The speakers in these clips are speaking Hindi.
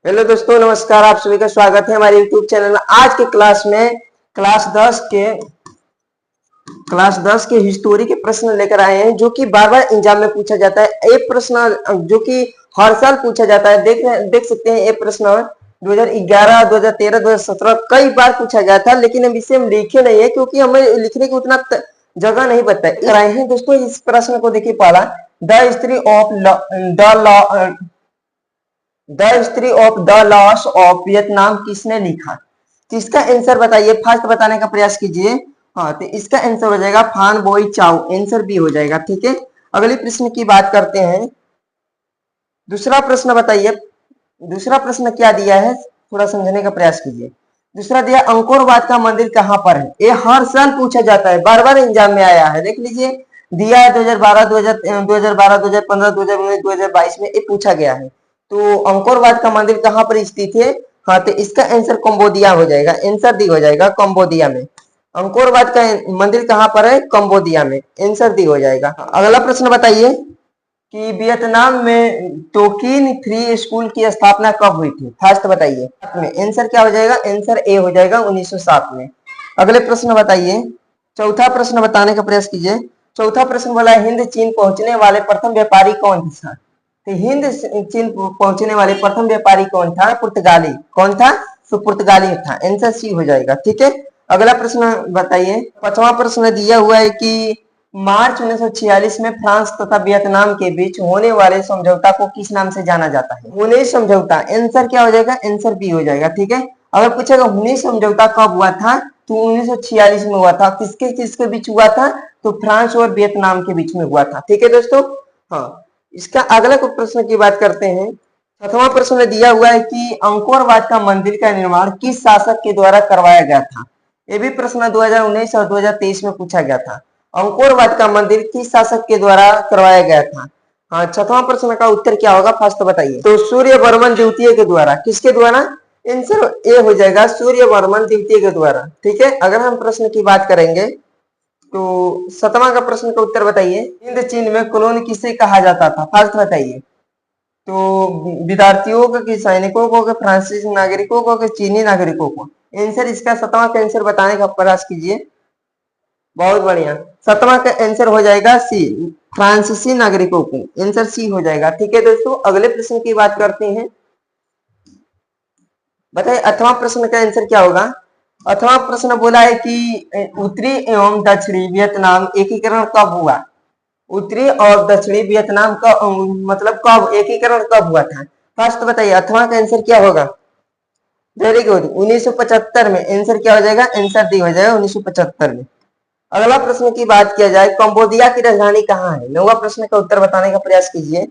हेलो दोस्तों, नमस्कार। आप सभी का स्वागत है हमारे YouTube चैनल में। आज के क्लास में क्लास 10 के हिस्टोरी के प्रश्न लेकर आए हैं, जो कि बार बार एग्जाम में पूछा जाता है। एक प्रश्न जो कि हर साल पूछा जाता है। देख सकते हैं, ये प्रश्न 2011, 2013, 2017 कई बार पूछा गया था, लेकिन हम इसे लिखे नहीं है क्योंकि हमें लिखने की उतना जगह नहीं पता है। कराए हैं दोस्तों, इस प्रश्न को देखिए। पहला, the history of the loss of Vietnam किसने लिखा? तो इसका आंसर बताइए, फर्स्ट बताने का प्रयास कीजिए। हाँ, तो इसका आंसर हो जाएगा फान बोई चाउ। आंसर बी हो जाएगा। ठीक है, अगले प्रश्न की बात करते हैं। दूसरा प्रश्न बताइए, दूसरा प्रश्न क्या दिया है, थोड़ा समझने का प्रयास कीजिए। दूसरा दिया, अंकोर वाट का मंदिर कहाँ पर है? ये हर साल पूछा जाता है, बार बार एग्जाम में आया है। देख लीजिए, दिया है 2012, 2012, 2015, 2019, 2022 में ये पूछा गया है। तो अंकोर वाट का मंदिर कहाँ पर स्थित है? हाँ, तो इसका आंसर कंबोडिया हो जाएगा। आंसर डी हो जाएगा, कंबोडिया में। अंकोर वाट का मंदिर कहाँ पर है? कंबोडिया में। आंसर डी हो जाएगा। अगला प्रश्न बताइए कि वियतनाम में टोकिन फ्री स्कूल की स्थापना कब हुई थी? फर्स्ट बताइए। में आंसर क्या हो जाएगा? आंसर ए हो जाएगा, 1907 में। अगले प्रश्न बताइए। चौथा प्रश्न बताने का प्रयास कीजिए। चौथा प्रश्न बोला, हिंद चीन पहुंचने वाले प्रथम व्यापारी कौन था? तो हिंद चीन पहुंचने वाले प्रथम व्यापारी कौन था? पुर्तगाली। कौन था? तो पुर्तगाली था। आंसर सी हो जाएगा। ठीक है, अगला प्रश्न बताइए। पांचवा प्रश्न दिया हुआ है कि मार्च 1946 में फ्रांस तथा वियतनाम के बीच होने वाले समझौता को किस नाम से जाना जाता है? हुने समझौता। आंसर क्या हो जाएगा? आंसर बी हो जाएगा। ठीक है, अगर पूछेगा हुने समझौता कब हुआ था, तो 1946 में हुआ था। किसके किसके बीच हुआ था? तो फ्रांस और वियतनाम के बीच में हुआ था। ठीक है दोस्तों। हाँ, इसका अगला प्रश्न की बात करते हैं। छठवां प्रश्न दिया हुआ है कि अंकोर वाट का मंदिर का निर्माण किस शासक के द्वारा करवाया गया था? ये भी प्रश्न 2019 और 2023 में पूछा गया था। अंकोर वाट का मंदिर किस शासक के द्वारा करवाया गया था? हाँ, छठवां प्रश्न का उत्तर क्या होगा, फर्स्ट बताइए। तो सूर्यवर्मन द्वितीय के द्वारा। किसके द्वारा? आंसर ए हो जाएगा, सूर्यवर्मन द्वितीय के द्वारा। ठीक है, अगर हम प्रश्न की बात करेंगे तो सतवां का प्रश्न का उत्तर बताइए। हिंद चीन में कॉलोनी किसे कहा जाता था? फर्स्ट बताइए। तो विद्यार्थियों को कि सैनिकों को कि फ्रांसीसी नागरिकों को कि चीनी नागरिकों को? आंसर इसका सतवां का आंसर बताने का प्रयास कीजिए। बहुत बढ़िया, सतवां का आंसर हो जाएगा सी, फ्रांसीसी नागरिकों को। आंसर सी हो जाएगा। ठीक है दोस्तों, अगले प्रश्न की बात करते हैं। बताइए अठवां प्रश्न का आंसर क्या होगा? अठवां प्रश्न बोला है कि उत्तरी एवं दक्षिणी वियतनाम एकीकरण कब हुआ? उत्तरी और दक्षिणी वियतनाम का मतलब कब एकीकरण कब हुआ था? फर्स्ट बताइए, अठवां का आंसर क्या होगा? वेरी गुड, 1975 में। आंसर क्या हो जाएगा? आंसर डी हो जाएगा, 1975 में। अगला प्रश्न की बात किया जाए, कंबोडिया की राजधानी कहाँ है? नौवा प्रश्न का उत्तर बताने का प्रयास कीजिए।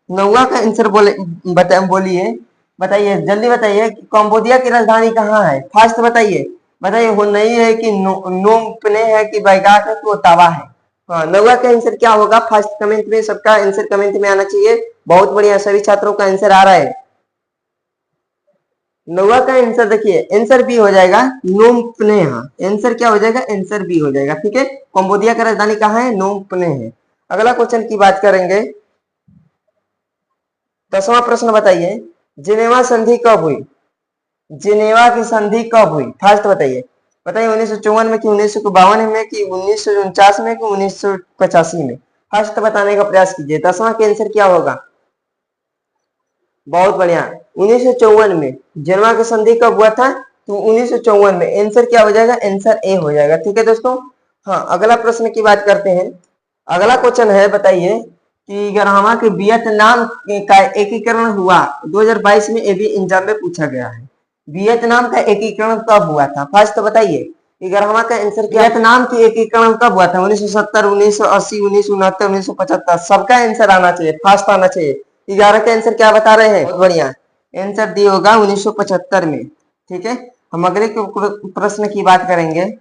नौवा का आंसर बोलिए, बताइए, जल्दी बताइए कि कंबोडिया की राजधानी कहाँ है? फास्ट बताइए। बताइए, वो नहीं है कि नोम प्ने है कि बैगाक है कि ओटावा है? हाँ, नौवा का आंसर क्या होगा? फर्स्ट कमेंट में, सबका आंसर कमेंट में आना चाहिए। बहुत बढ़िया, सभी छात्रों का आंसर आ रहा है। नौवा का आंसर देखिए, आंसर बी हो जाएगा, नोम प्नेहा। आंसर क्या हो जाएगा? आंसर बी हो जाएगा। ठीक है, कंबोडिया का राजधानी कहाँ है? नोम प्ने है। अगला क्वेश्चन की बात करेंगे। 10वां प्रश्न बताइए, जिनेवा संधि कब हुई? जिनेवा की संधि कब हुई? फर्स्ट बताइए। बताइए, 1954 में कि 1952 में कि 1949 में कि 1985 में? फर्स्ट बताने का प्रयास कीजिए। 10वां का आंसर क्या होगा? बहुत बढ़िया, 1954 में। जिनेवा की संधि कब हुआ था? तो 1954 में। आंसर क्या हो जाएगा? आंसर ए हो जाएगा। ठीक है दोस्तों। हाँ, अगला प्रश्न की बात करते हैं। अगला क्वेश्चन है, बताइए कि गरहमा के वियतनाम का एकीकरण हुआ 2022 में। ये भी एग्जाम में पूछा गया है। वियतनाम का एकीकरण कब हुआ था? फर्स्ट बताइए। गरहमा का आंसर क्या? वियतनाम की एकीकरण कब हुआ था? 1970, 1980, 1969, 1975? सबका आंसर आना चाहिए, फास्ट आना चाहिए। 11 का आंसर क्या बता रहे हैं? बहुत बढ़िया, आंसर डी होगा, 1975 में। ठीक है, हम अगले प्रश्न की बात करेंगे।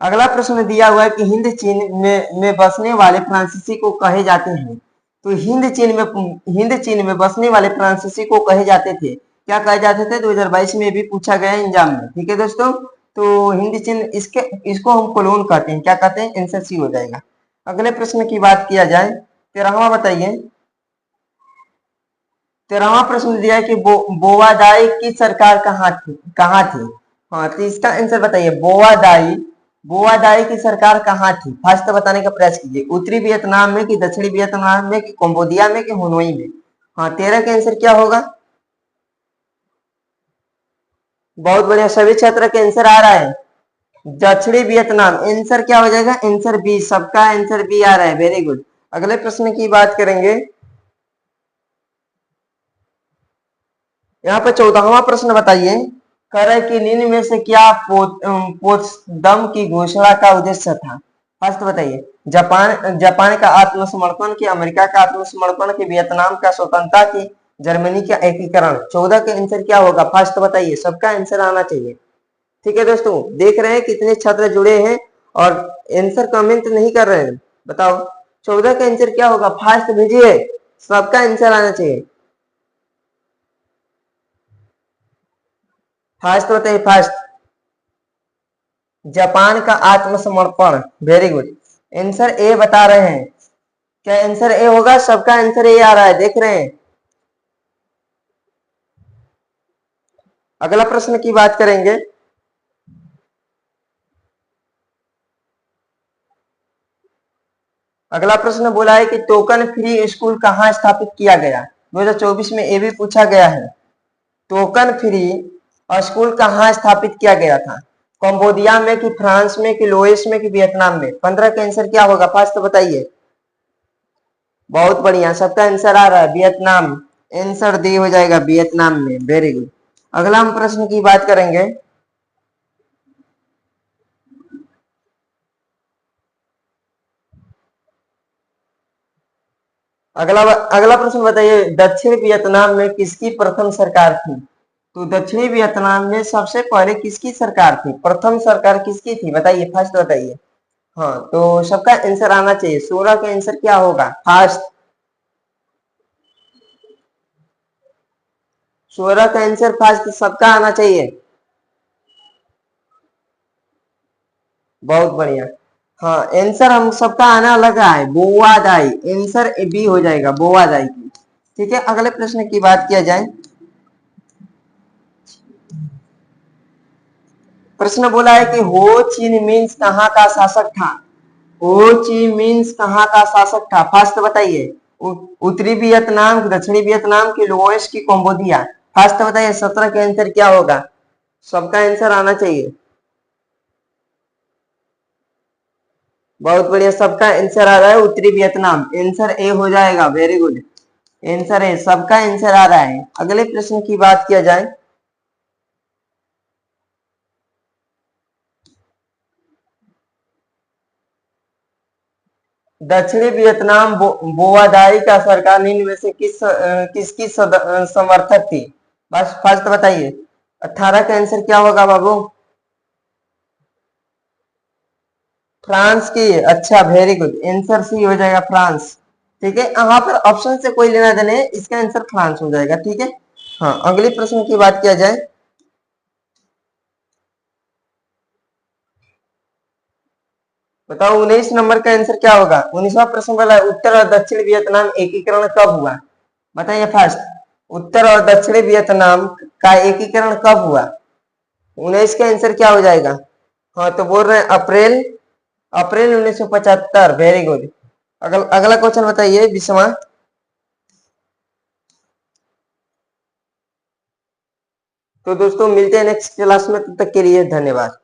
अगला प्रश्न दिया हुआ है कि हिंद चीन में बसने वाले फ्रांसीसी को कहे जाते हैं। तो हिंद चीन में बसने वाले फ्रांसीसी को कहे जाते थे, क्या कहे जाते थे? 2022 में भी पूछा गया है एग्जाम में। ठीक है दोस्तों, तो हिंद चीन इसको हम कोलोन कहते हैं। क्या कहते हैं? आंसर सी हो जाएगा। अगले प्रश्न की बात किया जाए, 13वां बताइए। 13वां प्रश्न दिया है कि बोवादाई की सरकार कहाँ थी। हाँ, तो इसका आंसर बताइए। बोवादाई की सरकार कहाँ थी, फर्स्ट बताने का प्रयास कीजिए। उत्तरी वियतनाम में कि दक्षिणी वियतनाम में कि कंबोडिया में कि हुनोई में। हाँ, 13 का आंसर क्या होगा। बहुत बढ़िया, सभी छात्र के आंसर आ रहा है। दक्षिणी वियतनाम, आंसर क्या हो जाएगा, आंसर बी, सबका आंसर बी आ रहा है, वेरी गुड। अगले प्रश्न की बात करेंगे। यहाँ पे 14वां प्रश्न बताइए। करे कि निम्न में से क्या पोत्सदम की घोषणा का उद्देश्य था। फर्स्ट बताइए। जापान जापान का आत्मसमर्पण की, अमेरिका का आत्मसमर्पण की, वियतनाम का स्वतंत्रता की, जर्मनी का एकीकरण। 14 का आंसर क्या होगा, फर्स्ट बताइए, सबका आंसर आना चाहिए। ठीक है दोस्तों, देख रहे हैं कितने छात्र जुड़े हैं और आंसर कमेंट नहीं कर रहे हैं। बताओ 14 का आंसर क्या होगा, फास्ट भेजिए, सबका आंसर आना चाहिए। फास्ट बताइए, फास्ट। जापान का आत्मसमर्पण, वेरी गुड। आंसर ए बता रहे हैं। क्या आंसर ए होगा, सबका आंसर ए आ रहा है, देख रहे हैं। अगला प्रश्न की बात करेंगे। अगला प्रश्न बोला है कि टोकन फ्री स्कूल कहाँ स्थापित किया गया। 2024 में ये भी पूछा गया है। टोकन फ्री स्कूल कहाँ स्थापित किया गया था। कंबोडिया में कि फ्रांस में कि लोएस में कि वियतनाम में। 15 का आंसर क्या होगा, फास्ट बताइए। बहुत बढ़िया, सबका आंसर आ रहा है, वियतनाम। आंसर डी हो जाएगा, वियतनाम में, वेरी गुड। अगला हम प्रश्न की बात करेंगे। अगला अगला प्रश्न बताइए। दक्षिण वियतनाम में किसकी प्रथम सरकार थी। तो दक्षिणी वियतनाम में सबसे पहले किसकी सरकार थी, प्रथम सरकार किसकी थी, बताइए, फर्स्ट बताइए। हाँ, तो सबका आंसर आना चाहिए। 16 का आंसर क्या होगा, फास्ट। 16 का आंसर फास्ट, सबका आना चाहिए। बहुत बढ़िया। हाँ, आंसर हम सबका आना लगा है, बोवादाई। आंसर बी हो जाएगा, बोवादाई की। ठीक है, अगले प्रश्न की बात किया जाए। प्रश्न बोला है कि हो चीन मीन्स कहाँ का शासक था। हो ची मीन्स कहाँ का शासक था, फर्स्ट बताइए। उत्तरी वियतनाम, दक्षिणी वियतनाम की, लोएस की, कंबोडिया। फर्स्ट बताइए, 17 का आंसर क्या होगा, सबका आंसर आना चाहिए। बहुत बढ़िया, सबका आंसर आ रहा है, उत्तरी वियतनाम। आंसर ए हो जाएगा, वेरी गुड। आंसर ए, सबका आंसर आ रहा है। अगले प्रश्न की बात किया जाए। दक्षिणी वियतनाम बोवादाई का सरकार निम्न में से किसकी समर्थक थी। बस फर्स्ट बताइए। 18 का आंसर क्या होगा बाबू, फ्रांस की। अच्छा, वेरी गुड, आंसर सी हो जाएगा, फ्रांस। ठीक है, यहाँ पर ऑप्शन से कोई लेना देना है, इसका आंसर फ्रांस हो जाएगा। ठीक है। हाँ, अगले प्रश्न की बात किया जाए। बताओ 19 नंबर का आंसर क्या होगा। 19वां प्रश्न वाला, उत्तर और दक्षिण वियतनाम एकीकरण कब हुआ। बताइए फर्स्ट। उत्तर और दक्षिणी वियतनाम का एकीकरण कब हुआ। 19 का आंसर क्या हो जाएगा। हाँ, तो बोल रहे हैं अप्रैल, अप्रैल 1975, वेरी गुड। अगला क्वेश्चन बताइए, 20वां। तो दोस्तों मिलते हैं नेक्स्ट क्लास में, तब तक के लिए धन्यवाद।